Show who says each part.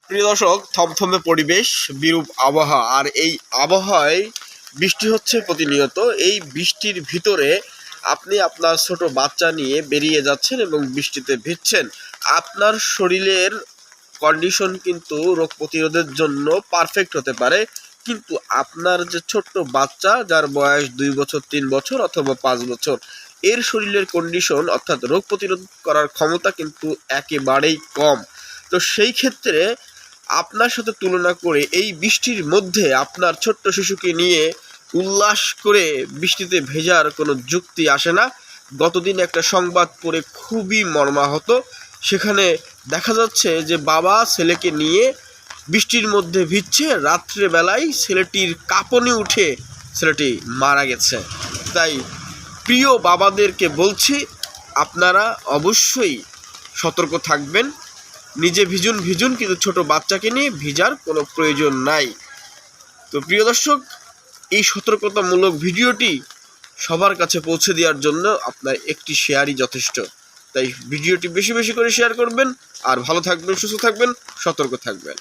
Speaker 1: প্রিয় দর্শক, থমথমে পরিবেশ, বিরূপ আবহাওয়া, আর এই আবহাওয়ায় বৃষ্টি হচ্ছে প্রতিনিয়ত। এই বৃষ্টির ভিতরে আপনি আপনার ছোট বাচ্চা নিয়ে বেরিয়ে যাচ্ছেন এবং বৃষ্টিতে ভিজছেন। আপনার শরীরের কন্ডিশন কিন্তু রোগ প্রতিরোধের জন্য পারফেক্ট হতে পারে, কিন্তু আপনার যে ছোট্ট বাচ্চা, যার বয়স 2 বছর, 3 বছর অথবা 5 বছর, এর শরীরের কন্ডিশন অর্থাৎ রোগ প্রতিরোধ করার ক্ষমতা কিন্তু একেবারেই কম। তো সেই ক্ষেত্রে আপনার সাথে তুলনা করে এই বৃষ্টির মধ্যে আপনার ছোট্ট শিশুকে নিয়ে উল্লাস করে বৃষ্টিতে ভেজার কোনো যুক্তি আসে না। গতদিন একটা সংবাদ পড়ে খুবই মর্মাহত। সেখানে দেখা যাচ্ছে যে বাবা ছেলেকে নিয়ে বৃষ্টির মধ্যে ভিজছে, রাত্রেবেলায় ছেলেটির কাঁপুনি উঠে ছেলেটি মারা গেছে। তাই প্রিয় বাবাদেরকে বলছি, আপনারা অবশ্যই সতর্ক থাকবেন। নিজে ভিজুন ভিজুন, কিন্তু ছোট বাচ্চাকে নিয়ে ভিজার কোনো প্রয়োজন নাই। তো প্রিয় দর্শক, এই সতর্কতামূলক ভিডিওটি সবার কাছে পৌঁছে দেওয়ার জন্য আপনার একটি শেয়ারই যথেষ্ট। তাই ভিডিওটি বেশি বেশি করে শেয়ার করবেন। আর ভালো থাকবেন, সুস্থ থাকবেন, সতর্ক থাকবেন।